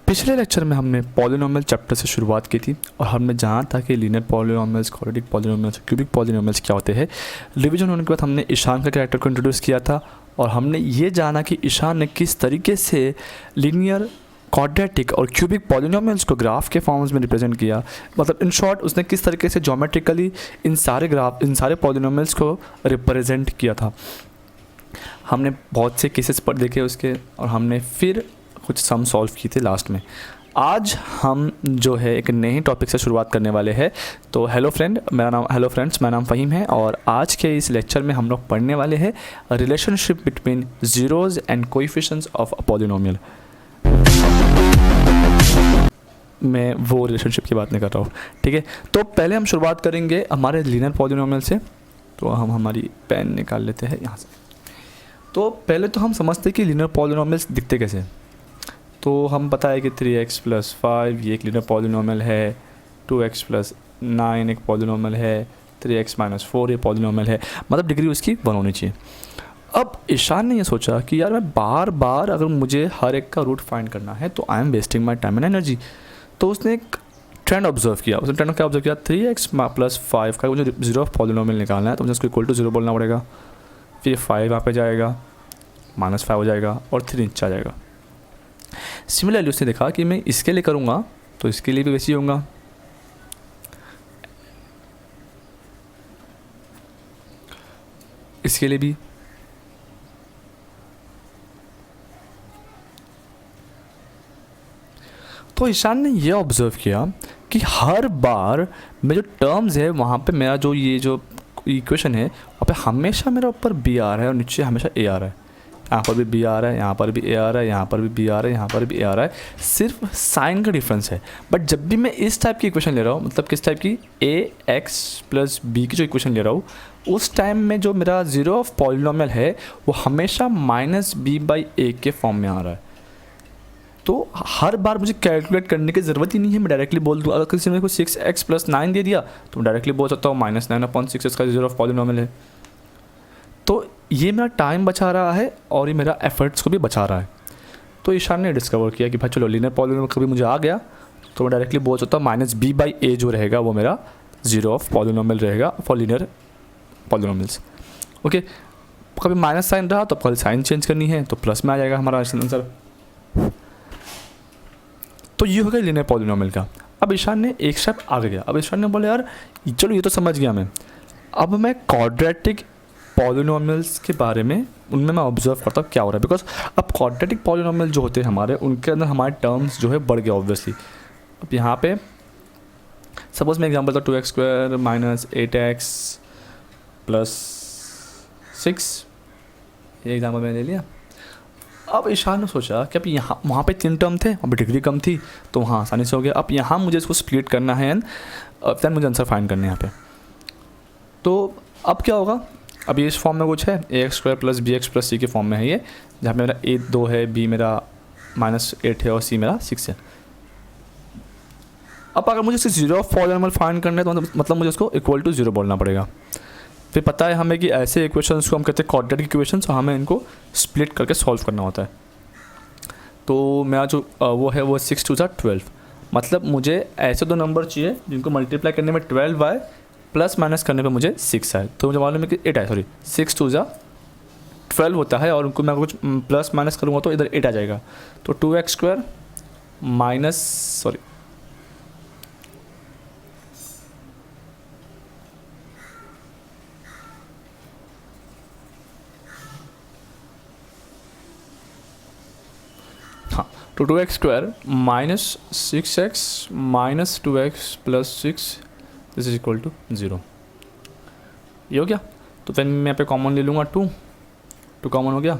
पिछले लेक्चर में हमने पॉलिनोमियल चैप्टर से शुरुआत की थी और हमने जहाँ था कि linear polynomials, quadratic polynomials, cubic polynomials क्या होते हैं। रिवीजन होने के बाद हमने ईशान का कैरेक्टर को इंट्रोड्यूस किया था और हमने ये जाना कि ईशान ने किस तरीके से लीनियर, क्वाड्रेटिक और क्यूबिक पॉलिनोमियल्स को ग्राफ के फॉर्म्स में रिप्रेजेंट किया। मतलब इन शॉर्ट उसने किस तरीके से ज्योमेट्रिकली इन सारे पॉलिनोमियल्स को रिप्रेजेंट किया था। हमने बहुत से केसेस पर देखे उसके और हमने फिर कुछ सम सॉल्व किए थे लास्ट में। आज हम जो है एक नए टॉपिक से शुरुआत करने वाले हैं। तो हेलो फ्रेंड्स, मेरा नाम फ़हीम है और आज के इस लेक्चर में हम लोग पढ़ने वाले हैं relationship between zeros and coefficients of a polynomial. मैं वो रिलेशनशिप की बात नहीं कर रहा हूँ, ठीक है। तो पहले हम शुरुआत करेंगे हमारे लीनियर पॉलिनोमियल से। तो हम हमारी पेन निकाल लेते हैं यहाँ से। तो पहले तो हम समझते हैं कि लीनियर पॉलिनोमियल्स दिखते कैसे। तो हम पता है कि 3x + 5 ये एक लीनियर पॉलिनोमियल है, 2x + 9 एक पॉलिनोमियल है, 3x - 4 ये पॉलिनोमियल है। मतलब डिग्री उसकी 1 होनी चाहिए। अब ईशान ने ये सोचा कि यार मैं बार बार अगर मुझे हर एक का रूट फाइंड करना है तो I am wasting my time and energy. तो उसने एक ट्रेंड ऑब्जर्व किया। उसने ट्रेंड क्या ऑब्जर्व किया, 3x + 5 का मुझे जीरो ऑफ पॉलिनोमियल निकालना है तो मुझे उसको इक्वल टू 0 बोलना पड़ेगा। फिर 5 यहाँ पे जाएगा, -5 हो जाएगा और 3 नीचे आ जाएगा। सिमिलरली उसने देखा कि मैं इसके लिए करूँगा तो इसके लिए भी वैसे ही होगा। इसके लिए भी। तो ईशान ने यह ऑब्जर्व किया कि हर बार में जो टर्म्स है वहाँ पे मेरा जो ये जो इक्वेशन है वहाँ पे हमेशा मेरा ऊपर बी आ रहा है और नीचे हमेशा ए आ रहा है। यहाँ पर भी बी आ रहा है, यहाँ पर भी ए आ रहा है, यहाँ पर भी बी आ रहा है, यहाँ पर भी ए आ रहा है। सिर्फ साइन का डिफरेंस है। बट जब भी मैं इस टाइप की इक्वेशन ले रहा हूँ, मतलब किस टाइप की, ax + b की जो इक्वेशन ले रहा हूँ, उस टाइम में जो मेरा जीरो ऑफ पॉलिनोमियल है वो हमेशा -b/a के फॉर्म में आ रहा है। तो हर बार मुझे कैलकुलेट करने की ज़रूरत ही नहीं है। मैं डायरेक्टली बोल दूँ, अगर किसी ने को 6x + 9 दे दिया तो मैं डायरेक्टली बोल सकता हूँ -9/6 इसका जीरो ऑफ पॉलिनोमियल है। तो ये मेरा टाइम बचा रहा है और ये मेरा एफर्ट्स को भी बचा रहा है। तो ईशान ने डिस्कवर किया कि भाई चलो लीनियर पॉलिनोमियल कभी मुझे आ गया तो मैं डायरेक्टली बोल सकता हूँ -b/a जो रहेगा वो मेरा जीरो ऑफ पॉलिनोमियल रहेगा फॉर लीनियर पॉलिनोमियल्स। ओके, कभी माइनस साइन रहा तो कल साइन चेंज करनी है तो प्लस में आ जाएगा हमारा आंसर। तो ये हो गया लीनियर पॉलिनोमियल का। अब ईशान ने एक स्टेप आगे गया। अब ईशान ने बोला यार चलो ये तो समझ गया मैं, अब मैं क्वाड्रेटिक पॉलिनोमियल्स के बारे में उनमें मैं ऑब्जर्व करता हूँ क्या हो रहा है। बिकॉज अब क्वाड्रेटिक पॉलिनोमियल जो होते हैं हमारे, उनके अंदर हमारे टर्म्स जो है बढ़ गया ऑब्वियसली। अब यहाँ पे सपोज मैं एग्जांपल तो 2x² - 8x + 6 ये एग्जांपल मैंने ले लिया। अब ईशान ने सोचा कि अब यहाँ वहाँ पे 3 टर्म थे, वहाँ पे डिग्री कम थी तो वहाँ आसानी से हो गया। अब यहाँ मुझे इसको स्प्लिट करना है एंड देन मुझे आंसर फाइंड करना है यहाँ पे। तो अब क्या होगा, अब ये इस फॉर्म में कुछ है, ax² + bx + c के फॉर्म में है ये, जहाँ पे मेरा a 2 है, b मेरा -8 है और c मेरा 6 है। अब अगर मुझे इसे जीरो ऑफ पॉलिनोमियल फाइंड करना है तो मतलब मुझे उसको इक्वल टू 0 बोलना पड़ेगा। फिर पता है हमें कि ऐसे इक्वेशंस को हम कहते हैं क्वाड्रेटिक इक्वेशंस, तो हमें इनको स्प्लिट करके सॉल्व करना होता है। तो मेरा जो वो है वो 6 × 2 = 12। मतलब मुझे ऐसे दो नंबर चाहिए जिनको मल्टीप्लाई करने में 12 आए, प्लस माइनस करने पे मुझे 6 आए। तो मुझे मालूम है कि 8 आए, सॉरी 6 × 2 = 12 होता है और उनको मैं कुछ प्लस माइनस करूँगा तो इधर 8 आ जाएगा। तो 2x² - तो 2x² - 6x - 2x + 6 this is equal to 0। ये हो गया। तो फिर मैं यहाँ पे कॉमन ले लूँगा 2 कॉमन हो गया,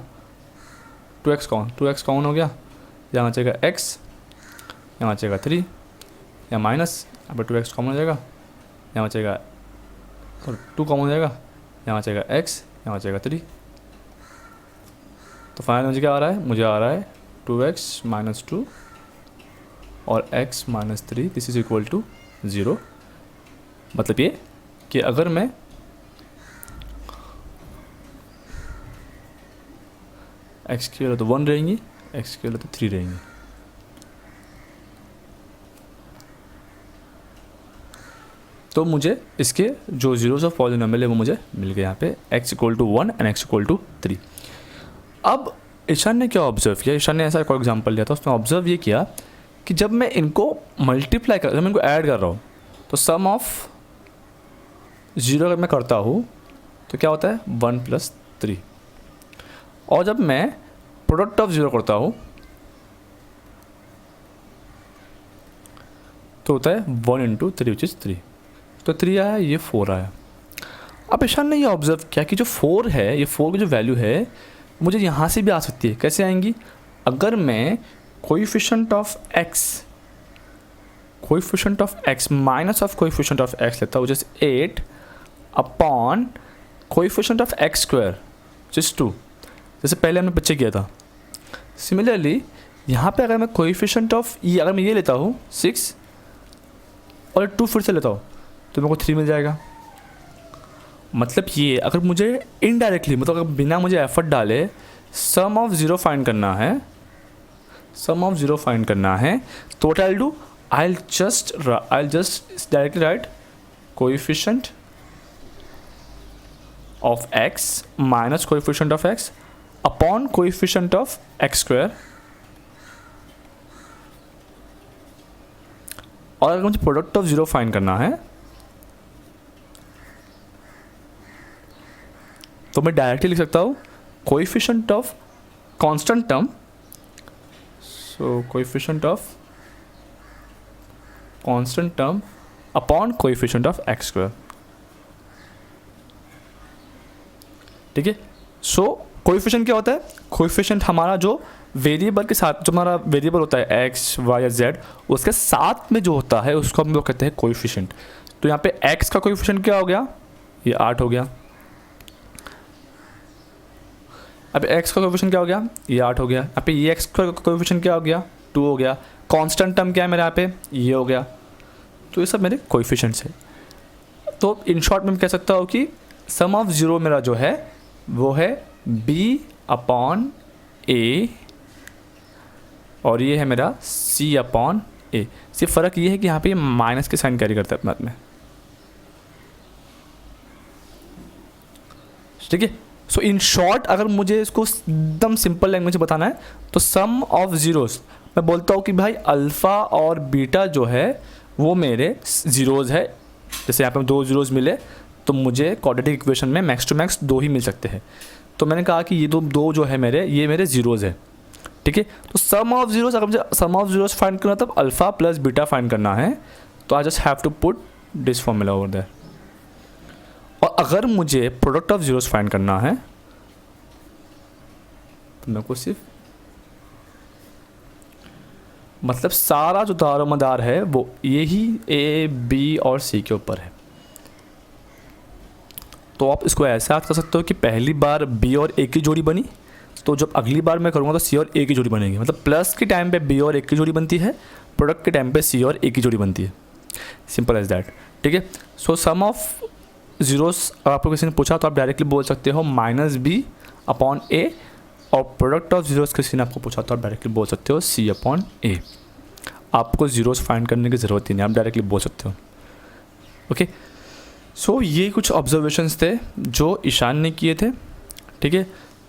2x कॉमन हो गया, यहाँ बचेगा x, यहाँ बचेगा 3, यहाँ माइनस, यहाँ पर 2x कॉमन हो जाएगा, यहाँ बचेगा 2 कॉमन हो जाएगा, यहाँ बचेगा x, यहाँ बचेगा 3। तो फाइनल मुझे क्या आ रहा है, मुझे आ रहा है 2x - 2 और x - 3 this is equal to 0। मतलब ये कि अगर मैं x की वैल्यू तो 1 रहेंगी, x की वैल्यू तो 3 रहेंगी। तो मुझे इसके जो जीरोस ऑफ पॉलिनोमियल है वो मुझे मिल गए यहाँ पे x equal to 1 and x equal to 3। अब ईशान ने क्या ऑब्जर्व किया, ईशान ने ऐसा कोई एग्जांपल लिया था, उसने ऑब्जर्व ये किया कि जब मैं इनको मल्टीप्लाई कर, जब मैं इनको ऐड कर रहा हूँ तो सम ऑफ 0 अगर मैं करता हूँ तो क्या होता है 1 + 3, और जब मैं प्रोडक्ट ऑफ 0 करता हूँ तो होता है 1 × 3 विच इज़ 3। तो 3 आया, ये 4 आया। अब ईशान ने ये ऑब्जर्व किया कि जो 4 है, ये 4 की जो वैल्यू है मुझे यहाँ से भी आ सकती है। कैसे आएंगी? अगर मैं coefficient of x minus of coefficient of x लेता हूँ जैसे 8 upon coefficient of x square जिस 2, जैसे पहले हमने बच्चे किया था। सिमिलरली यहाँ पे अगर मैं कोएफिशिएंट ऑफ अगर मैं ये लेता हूँ 6 और 2 फिर से लेता हूँ तो मेरे को 3 मिल जाएगा। मतलब ये अगर मुझे इनडायरेक्टली, मतलब अगर बिना मुझे एफर्ट डाले सम ऑफ 0 फाइंड करना है, तो what I will do, I just directly right coefficient of x minus coefficient of x upon coefficient of x square. और अगर मुझे प्रोडक्ट ऑफ 0 फाइंड करना है तो मैं डायरेक्टली लिख सकता हूँ coefficient of constant term, so coefficient of constant term upon coefficient of x square. ठीक है, सो कोएफिशिएंट क्या होता है? कोएफिशिएंट हमारा जो वेरिएबल के साथ, जो हमारा वेरिएबल होता है x, y या z, उसके साथ में जो होता है उसको हम लोग कहते हैं कोएफिशिएंट। तो यहाँ पे x का कोएफिशिएंट क्या हो गया? ये 8 हो गया। अब x का कोएफिशिएंट क्या हो गया? ये 8 हो गया। यहाँ पे ये x का कोएफिशिएंट क्या हो गया? 2 हो गया। कांस्टेंट टर्म क्या है मेरे यहाँ पे? ये हो गया। तो ये सब मेरे कोएफिशिएंट्स है। तो इन शॉर्ट में मैं कह सकता हूँ कि सम ऑफ 0 मेरा जो है वो है b/a और ये है मेरा c/a। सिर्फ फ़र्क ये है कि यहाँ पे माइनस के साइन कैरी करता है अपने हाथ में। ठीक है, सो इन शॉर्ट अगर मुझे इसको एकदम सिंपल लैंग्वेज में बताना है तो सम ऑफ जीरोस, मैं बोलता हूँ कि भाई अल्फ़ा और बीटा जो है वो मेरे जीरोज़ है। जैसे यहाँ पे 2 जीरोज़ मिले तो मुझे क्वाड्रेटिक इक्वेशन में मैक्स टू मैक्स 2 ही मिल सकते हैं। तो मैंने कहा कि ये दो जो है ये मेरे जीरोज़ है। ठीक है, तो सम ऑफ जीरोस, अगर मुझे सम ऑफ जीरोस फाइंड करना तब अल्फ़ा प्लस बीटा फाइंड करना है तो I just have to put this formula over there. और अगर मुझे प्रोडक्ट ऑफ जीरोस फाइंड करना है तो मेरे को सिर्फ, मतलब सारा जो दारोमदार है वो यही a, b और c के ऊपर है। तो आप इसको ऐसे याद कर सकते हो कि पहली बार b और a की जोड़ी बनी तो जब अगली बार मैं करूँगा तो c और a की जोड़ी बनेगी। मतलब प्लस के टाइम पे b और a की जोड़ी बनती है, प्रोडक्ट के टाइम पे c और a की जोड़ी बनती है। Simple as that. ठीक है, सो सम ऑफ जीरोस अगर आपको किसी ने पूछा तो आप डायरेक्टली बोल सकते हो -b/a, और प्रोडक्ट ऑफ जीरोस किसी ने आपको पूछा तो आप डायरेक्टली बोल सकते हो c/a। आपको जीरोस फाइंड करने की ज़रूरत ही नहीं, आप डायरेक्टली बोल सकते हो। ओके, सो ये कुछ ऑब्जर्वेशंस थे जो ईशान ने किए थे। ठीक है,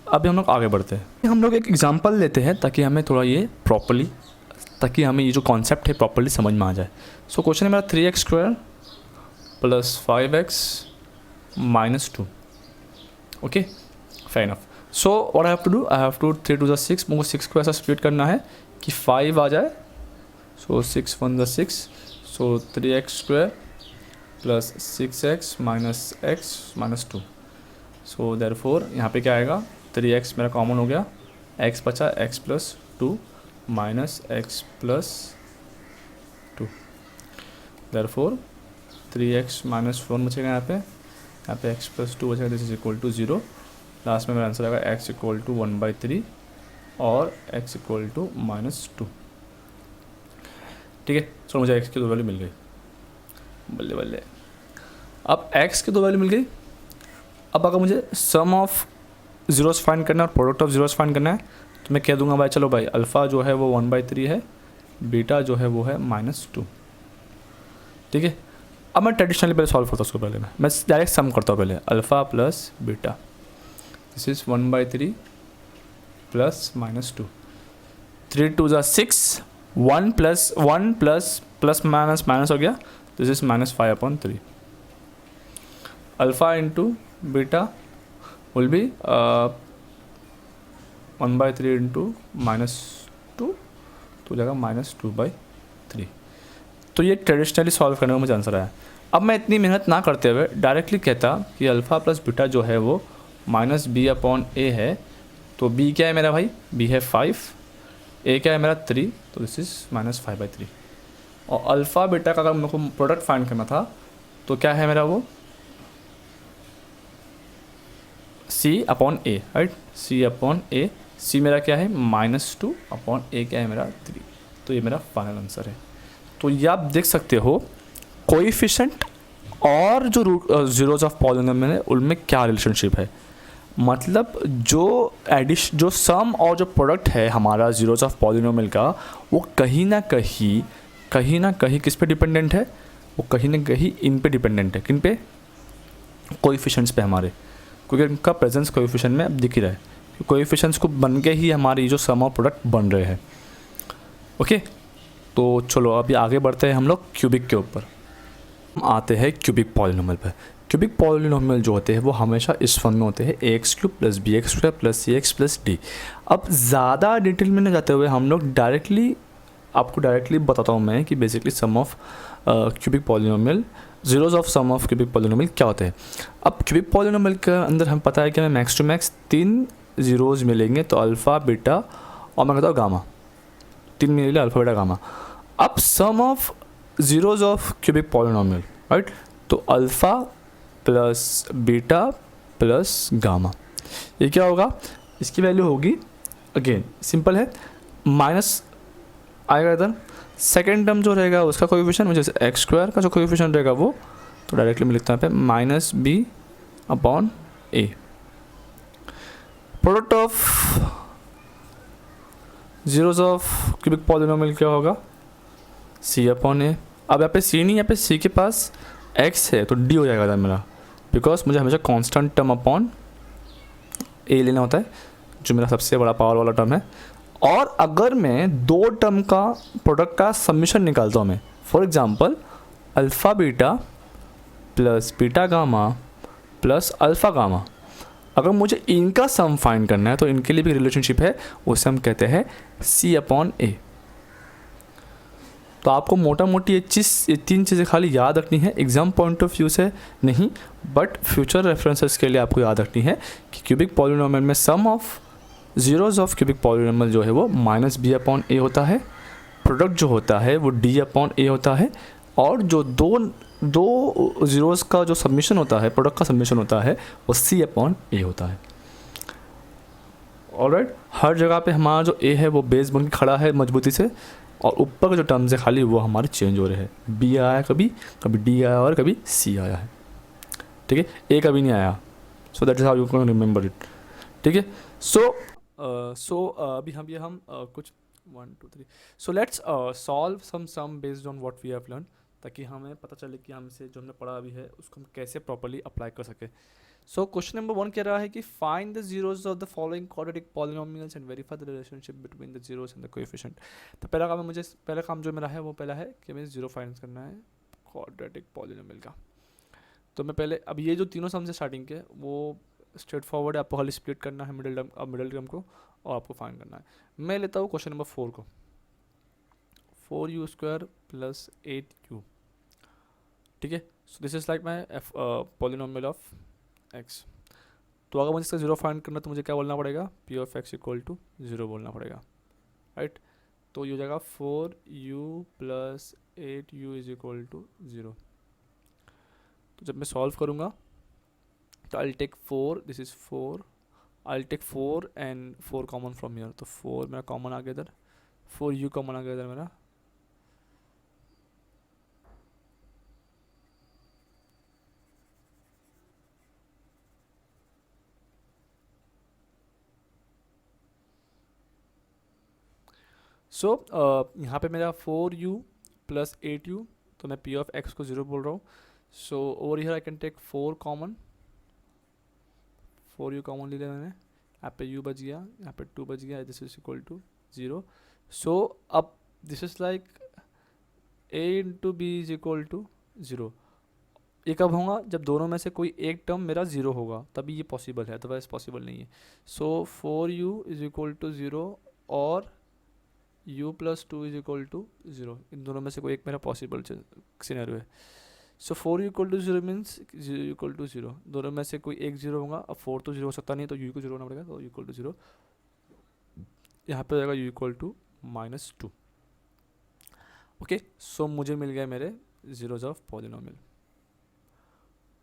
अभी हम लोग आगे बढ़ते हैं। हम लोग एक एग्जांपल लेते हैं ताकि हमें थोड़ा ये प्रॉपर्ली, ताकि हमें ये जो कॉन्सेप्ट है प्रॉपर्ली समझ में आ जाए। सो क्वेश्चन है मेरा 3x² + 5x - 2। Okay, fair enough. So what I have to do, I have to 3 × 6, मुझको 6 को ऐसा स्प्लिट करना है कि 5 आ जाए। सो 6 × 1 = 6, सो 3x² + 6x - x - 2। So therefore यहाँ पे क्या आएगा, 3x मेरा कॉमन हो गया, x बचा x + 2 - x + 2। देयरफॉर 3x - 1 बचेगा यहाँ पे x + 2 बचेगा, this is equal to 0। Last में मेरा आंसर आएगा x = 1/3 और x = -2। ठीक है, सो मुझे x की 2 वैल्यू मिल गई। बल्ले बल्ले, अब x की 2 वैल्यू मिल गई। अब अगर मुझे सम ऑफ जीरोस फाइंड करना है और प्रोडक्ट ऑफ जीरोस फाइंड करना है तो मैं कह दूंगा भाई चलो भाई अल्फ़ा जो है वो 1/3 है, बीटा जो है वो है -2। ठीक है, अब मैं ट्रेडिशनली पहले सॉल्व करता हूँ उसको, पहले मैं डायरेक्ट सम करता हूँ पहले, alpha plus beta, this is 1/3 plus -2, 3 2 ज़ा 6, 1 plus 1 plus plus minus minus हो गया, this is -5/3, alpha into beta will be 1/3 into -2, तो जाएगा -2/3। तो ये ट्रेडिशनली सॉल्व करने में मुझे आंसर आया। अब मैं इतनी मेहनत ना करते हुए डायरेक्टली कहता कि अल्फ़ा प्लस बीटा जो है वो -b/a है, तो b क्या है मेरा भाई, b है 5, a क्या है मेरा 3, तो दिस इज़ -5/3। और अल्फ़ा बीटा का अगर मेरे को प्रोडक्ट फाइंड करना था तो क्या है मेरा वो c/a, राइट, c/a, c मेरा क्या है -2/a क्या है मेरा 3, तो ये मेरा फाइनल आंसर है। तो ये आप देख सकते हो कोएफिशिएंट और जो रूट जीरोज ऑफ पॉलिनोमियल है उनमें क्या रिलेशनशिप है। मतलब जो सम और जो प्रोडक्ट है हमारा जीरोज ऑफ पॉलिनोमियल का, वो कहीं ना कहीं किस पे डिपेंडेंट है, वो कहीं ना कहीं इन पे डिपेंडेंट है। किन पे, कोएफिशिएंट्स पे हमारे, क्योंकि उनका प्रेजेंस कोएफिशिएंट में अब दिख ही रहा है। कोएफिशिएंट्स को बन के ही हमारी जो सम और प्रोडक्ट बन रहे हैं। ओके, तो चलो अभी आगे बढ़ते हैं हम लोग क्यूबिक के ऊपर। हम आते हैं क्यूबिक पॉलिनोमियल पर। क्यूबिक पॉलिनोमियल जो होते हैं वो हमेशा इस फॉर्म में होते हैं, ax³ + bx² + cx + d। अब ज़्यादा डिटेल में न जाते हुए हम लोग आपको डायरेक्टली बताता हूँ मैं कि basically sum of cubic polynomial, zeros of sum of cubic polynomial क्या होते हैं। अब क्यूबिक पॉलिनोमियल के अंदर हम पता है कि हमें मैक्स टू मैक्स 3 जीरोज मिलेंगे, तो अल्फ़ा बीटा और मैं कहता हूँ गामा, 3 मिलेंगे अल्फ़ा बीटा गामा। अब sum of zeros of cubic polynomial, right, तो alpha plus beta plus gamma, ये क्या होगा, इसकी वैल्यू होगी, अगेन सिंपल है, माइनस आएगा इधर, सेकेंड टर्म जो रहेगा उसका कोएफिशिएंट, मुझे x² का जो कोएफिशिएंट रहेगा वो, तो डायरेक्टली मैं लिखता हूँ यहाँ पे -b/a। Product of zeros of cubic polynomial क्या होगा, c/a। अब यहाँ पे c नहीं, यहाँ पे c के पास x है तो d हो जाएगा मेरा, बिकॉज मुझे हमेशा कांस्टेंट टर्म अपॉन a लेना होता है, जो मेरा सबसे बड़ा पावर वाला टर्म है। और अगर मैं दो टर्म का प्रोडक्ट का समीशन निकालता हूँ मैं, for example alpha beta plus beta gamma plus alpha gamma, अगर मुझे इनका सम फाइंड करना है तो इनके लिए भी रिलेशनशिप है, उसे हम कहते हैं c/a। तो आपको मोटा मोटी ये 3 चीज़ें खाली याद रखनी है, एग्जाम पॉइंट ऑफ व्यू से नहीं, बट फ्यूचर रेफरेंसेस के लिए आपको याद रखनी है कि क्यूबिक पॉलिनोमियल में sum of zeros of cubic polynomial जो है वो -b/a होता है, प्रोडक्ट जो होता है वो d/a होता है, और जो दो जीरोज का जो सबमिशन होता है, प्रोडक्ट का सबमिशन होता है, वो c/a होता है। ऑलराइट, हर जगह पे हमारा जो a है वो बेस बन के खड़ा है मजबूती से, और ऊपर के जो टर्म्स है खाली वो हमारे चेंज हो रहे हैं, b आया कभी d आया और कभी c आया है, ठीक है, a कभी नहीं आया। So that is how you can remember it, ठीक है। सो अभी हम कुछ 1 2 3, so let's solve some based on what we have learn, ताकि हमें पता चले कि हमसे जो हमने पढ़ा अभी है उसको हम कैसे प्रॉपर्ली अप्लाई कर सके। सो क्वेश्चन नंबर 1 कह रहा है कि find the zeros of the following quadratic polynomials and verify the relationship between the zeros and the coefficient. तो पहला काम जो मेरा है वो पहला है कि हमें जीरो फाइंड करना है क्वाड्रेटिक पॉलिनोमियल का। तो मैं पहले, अब ये जो तीनों सम से स्टार्टिंग के वो स्ट्रेट फॉरवर्ड है, आपको खाली स्प्लिट करना है मिडिल टर्म को, और आपको फाइंड करना है। मैं लेता हूँ क्वेश्चन नंबर 4 को, 4u² + 8u, ठीक है। So this is like my polynomial of x। तो अगर मुझे इसका जीरो फाइंड करना तो मुझे क्या बोलना पड़ेगा, p(x) = 0 बोलना पड़ेगा, राइट। तो ये हो जाएगा 4u + 8u = 0। तो जब मैं सॉल्व करूँगा तो I'll take 4, this is 4, I'll take 4 and 4 common from here, तो 4 मेरा कॉमन आ गया इधर, 4u कॉमन आ गया इधर मेरा, सो यहाँ पे मेरा 4u + 8u, तो मैं पी ऑफ एक्स को 0 बोल रहा हूँ. So over here I can take 4 common, 4 u common ले लिया मैंने, यहाँ पे u बच गया, यहाँ पे 2 बच गया, this is equal to 0. So अब this is like a into b is equal to 0. ये कब होगा? जब दोनों में से कोई एक टर्म मेरा 0 होगा, तभी ये पॉसिबल है, अदरवाइज पॉसिबल नहीं है. So 4u is equal to 0 और u plus 2 is equal to 0. इन दोनों में से कोई एक मेरा पॉसिबल सिनेरियो है. So 4u equal to 0 means 0 equal to 0. दोनों में से कोई एक 0 होगा. अब 4 तो 0 हो सकता नहीं, तो u को 0 होना पड़ेगा, तो u इक्वल टू 0. यहाँ पे हो जाएगा u इक्वल टू -2. ओके, सो मुझे मिल गया मेरे जीरोज ऑफ पॉलिनोमियल.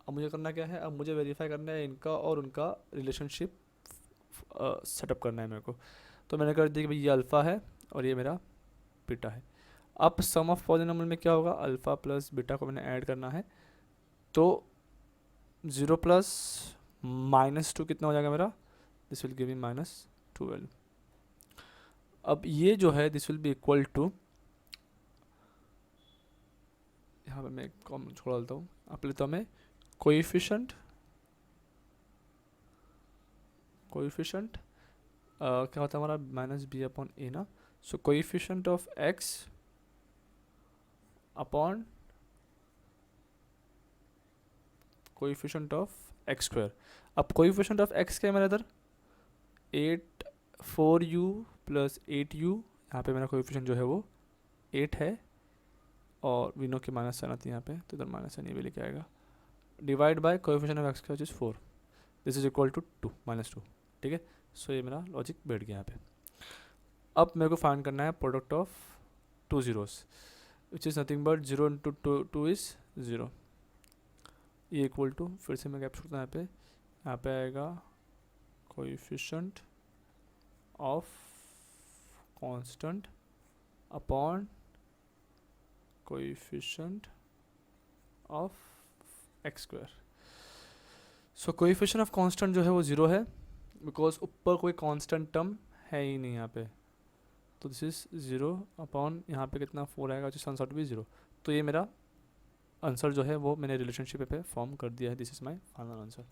अब मुझे करना क्या है? अब मुझे वेरीफाई करना है इनका और उनका रिलेशनशिप सेटअप करना है मेरे को. तो मैंने कर दिया कि भाई ये अल्फ़ा है और ये मेरा बीटा है. अब सम ऑफ पॉलिनोमियल में क्या होगा? अल्फ़ा प्लस बीटा को मैंने ऐड करना है. तो 0 प्लस -2 कितना हो जाएगा मेरा? This will give me -2 value. अब ये जो है this will be equal to, यहाँ पे मैं कॉमन छोड़ देता हूँ. आप लेता हूँ मैं कोएफिशिएंट क्या होता है हमारा? -b/a ना. So coefficient of x upon coefficient of x². अब कोएफिशिएंट ऑफ x क्या है मेरा इधर? 4u plus 8u. यहाँ पे मेरा कोएफिशिएंट जो है वो 8 है और वी नो की माइनस साइन आती है यहाँ पे, तो इधर माइनस साइन ये भी लेके आएगा. Divide by coefficient of x² which is 4. This is equal to 2 -2. ठीक है. सो ये मेरा लॉजिक बैठ गया यहाँ पे. अब मेरे को फाइंड करना है product of 2 zeros which is nothing but 0 into 2 is 0. ये इक्वल टू, फिर से मैं गैप छोड़ता हूँ यहाँ पे आएगा coefficient of constant upon coefficient of x². So coefficient of constant जो है वो 0 है, बिकॉज ऊपर कोई कांस्टेंट टर्म है ही नहीं यहाँ पे. तो दिस इज 0 अपॉन यहाँ पे कितना 4 आएगा, जिस आंसर भी 0. तो ये मेरा आंसर जो है वो मैंने रिलेशनशिप पे फॉर्म कर दिया है. This is my final answer.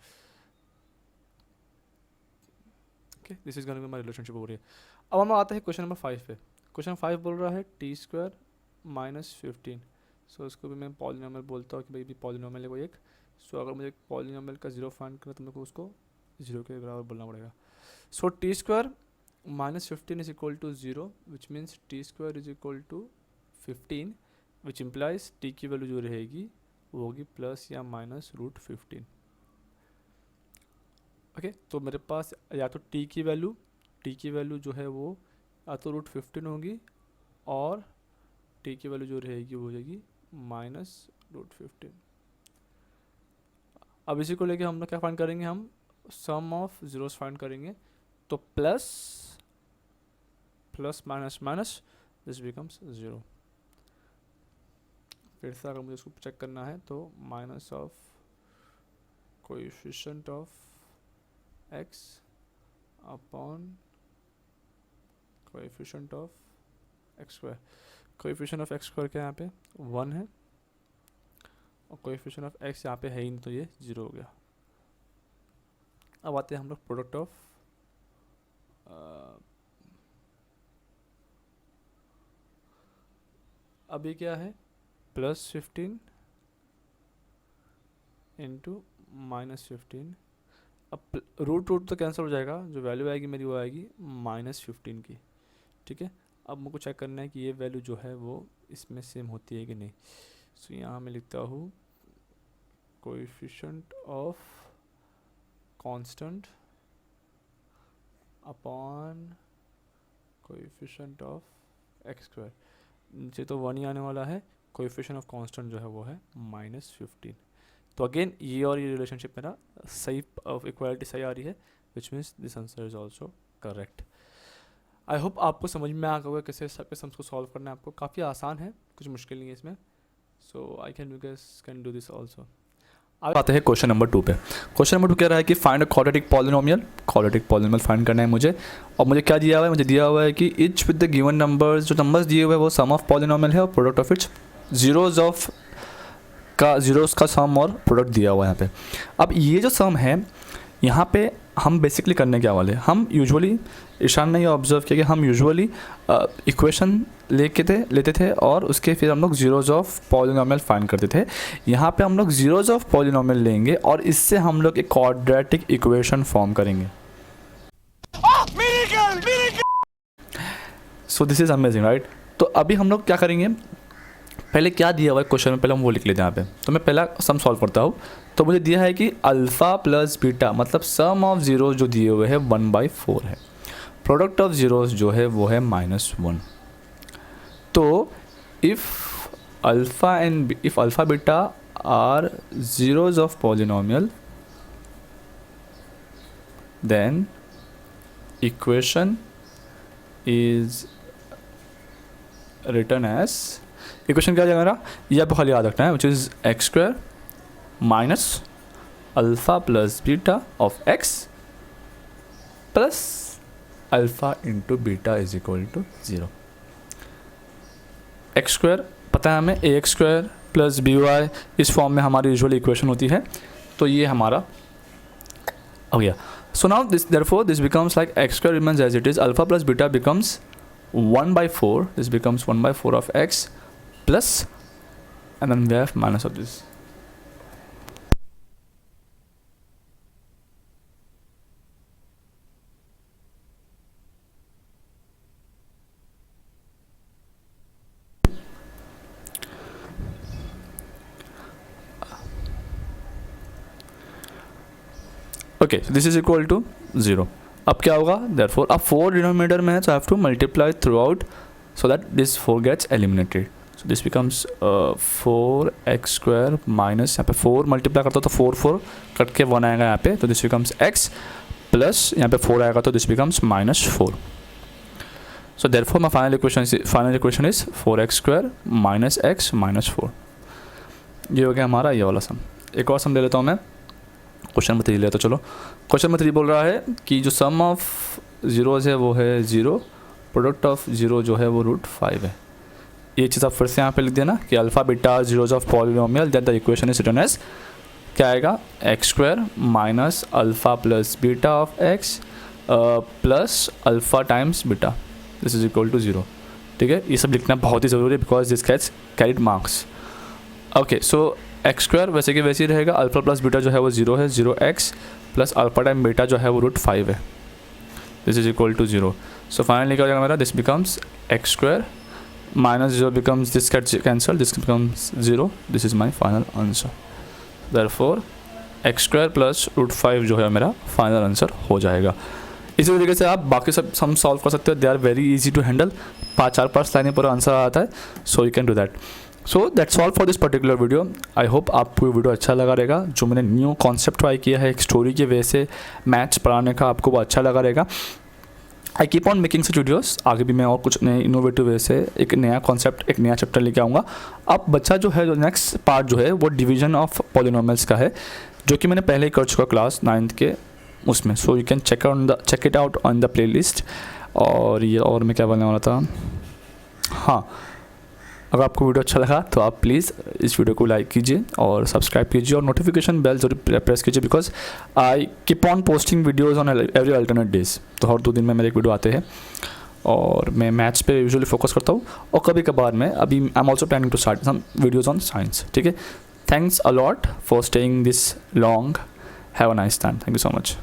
Okay, this is going to be my relationship हो रही है. अब हम आते हैं क्वेश्चन नंबर 5 पे. क्वेश्चन 5 बोल रहा है t² -15. सो इसको भी मैं पॉलिनोमियल बोलता हूँ कि भाई भी पॉलिनोमियल है कोई एक. सो अगर मुझे पॉलिनोमियल का 0 फाइंड करना तो मेरे को उसको 0 के बराबर बोलना पड़ेगा. So t² -15 is equal to 0 which means t² is equal to 15 which implies t की वैल्यू जो रहेगी वो होगी प्लस या -√15. ओके, तो मेरे पास या तो t की वैल्यू जो है वो या तो √15 होगी और t की वैल्यू जो रहेगी वो हो जाएगी -√15. अब इसी को लेके हम लोग क्या फाइंड करेंगे? हम सम ऑफ जीरोस फाइंड करेंगे. तो plus minus minus this becomes 0. फिर से अगर मुझे इसको चेक करना है तो minus of coefficient of x upon coefficient of x². Coefficient of x² क्या यहाँ पे 1 है और कोएफिशिएंट ऑफ x यहाँ पे है ही नहीं, तो ये 0 हो गया. अब आते हैं हम लोग प्रोडक्ट ऑफ अभी क्या है? +15 इंटू -15. अब रूट तो कैंसिल हो जाएगा, जो वैल्यू आएगी मेरी वो आएगी -15 की. ठीक है. अब मुझको चेक करना है कि ये वैल्यू जो है वो इसमें सेम होती है कि नहीं. सो यहाँ मैं लिखता हूँ coefficient of constant upon coefficient of x². नीचे तो 1 ही आने वाला है. कोएफिशिएंट ऑफ कांस्टेंट जो है वो है -15. तो अगेन ये और ये रिलेशनशिप मेरा सही इक्वालिटी सही आ रही है, which means this answer is also correct. I hope आपको समझ में आ गया कैसे सबके सम्स को सॉल्व करना है. आपको काफ़ी आसान है, कुछ मुश्किल नहीं है इसमें. So I can you guess can do this also. अब आते हैं क्वेश्चन नंबर 2 पे. क्वेश्चन नंबर 2 कह रहा है कि find a quadratic polynomial find करना है मुझे. और मुझे क्या दिया हुआ है? मुझे दिया हुआ है कि etch with the given numbers, जो नंबर्स दिए हुए हैं वो सम ऑफ पॉलिनोमियल है और product of its zeros of का ज़ीरोज़ का सम और प्रोडक्ट दिया हुआ है यहाँ पे। अब ये जो सम है यहाँ पे हम बेसिकली करने क्या वाले, हम यूजुअली, ईशान ने ये ऑब्जर्व किया कि हम यूजुअली इक्वेशन लेते थे और उसके फिर हम लोग ज़ीरोज़ ऑफ पॉलिनोमियल फाइंड करते थे। यहाँ पे हम लोग ज़ीरोज़ ऑफ पॉलिनोमियल लेंगे और इससे हम लोग एक क्वाड्रेटिक इक्वेशन फॉर्म करेंगे। So this is amazing, right. तो अभी हम लोग क्या करेंगे, पहले क्या दिया हुआ है क्वेश्चन में, पहले हम वो लिख लेते हैं यहाँ पे। तो मैं पहला सम सॉल्व करता हूँ। तो मुझे दिया है कि अल्फ़ा प्लस बीटा मतलब सम ऑफ ज़ीरोज़ जो दिए हुए हैं 1/4 है, प्रोडक्ट ऑफ ज़ीरोज़ जो है वो है -1। तो if alpha beta are zeros of polynomial then equation is return as, equation क्या जाएगा मेरा, ये आपको खाली याद रखना है, which is x² minus alpha plus beta of x plus alpha into beta is equal to 0। x² पता है हमें, ax² प्लस by इस फॉर्म में हमारी यूजुअल इक्वेशन होती है। तो ये हमारा हो गया। So now this therefore this becomes like x² remains as it is, alpha plus beta becomes 1/4, this becomes 1/4 of x plus, and then we have minus of this. Okay, so this is equal to 0. अब क्या होगा, therefore अब 4 denominator में है, so I have to multiply throughout so that this 4 gets eliminated. So this becomes 4x² minus, यहाँ पे 4 multiply करता तो 4 कट के 1 आएगा यहाँ पे, तो this becomes x प्लस यहाँ पे 4 आएगा तो this becomes -4. So therefore my final equation is 4x² minus x minus 4. ये हो गया हमारा ये वाला सम। एक और सम ले लेता हूँ मैं, क्वेश्चन नंबर 3 लेता। चलो क्वेश्चन नंबर 3 बोल रहा है कि जो सम ऑफ ज़ीरोज़ है वो है 0, प्रोडक्ट ऑफ 0 जो है वो √5 है। ये चीज़ आप फिर से यहाँ पे लिख देना कि alpha beta zeros of polynomial that the equation is written as, क्या आएगा, x² minus alpha plus beta of x plus alpha times beta, this is equal to 0। ठीक है, ये सब लिखना बहुत ही ज़रूरी है because this gets carried marks. Okay, so x² वैसे कि वैसे ही रहेगा, अल्फ़ा प्लस बीटा जो है वो 0 है, 0x plus alpha time beta जो है वो √5 है, this is equal to 0। So finally क्या हो जाएगा मेरा, this becomes x² minus 0 becomes this gets cancel, this becomes 0, this is my final answer. Therefore x² plus √5 जो है मेरा फाइनल आंसर हो जाएगा। इसी तरीके से आप बाकी सब सम सॉल्व कर सकते हो, they are very easy to handle, 4-5 लाइनें पर आंसर आता है, so you can do that. So that's all for this particular video. I hope आपको वीडियो अच्छा लगा रहेगा। जो मैंने न्यू कॉन्सेप्ट ट्राई किया है एक स्टोरी के वे से मैथ्स पढ़ाने का, आपको वो अच्छा लगा रहेगा। I keep on making such videos, आगे भी मैं और कुछ नए इनोवेटिव वे से एक नया कॉन्सेप्ट, एक नया चैप्टर लेके आऊँगा। अब बच्चा जो है, जो नेक्स्ट पार्ट जो है वो डिवीजन ऑफ पॉलिनोमियल्स का है, जो कि मैंने पहले ही कर चुका क्लास 9th के उसमें। So you can check it out on the playlist. और ये और मैं क्या बोलने वाला था, हाँ, अगर आपको वीडियो अच्छा लगा तो आप प्लीज़ इस वीडियो को लाइक कीजिए और सब्सक्राइब कीजिए और नोटिफिकेशन बेल जरूर प्रेस कीजिए, because I keep on posting videos on every alternate days. तो हर 2 दिन में मेरे एक वीडियो आते हैं और मैं मैथ्स पे यूजुअली फोकस करता हूँ, और कभी कभार मैं अभी I am also planning to start some videos on science. ठीक है, thanks a lot for staying this long, have a nice time, thank you so much.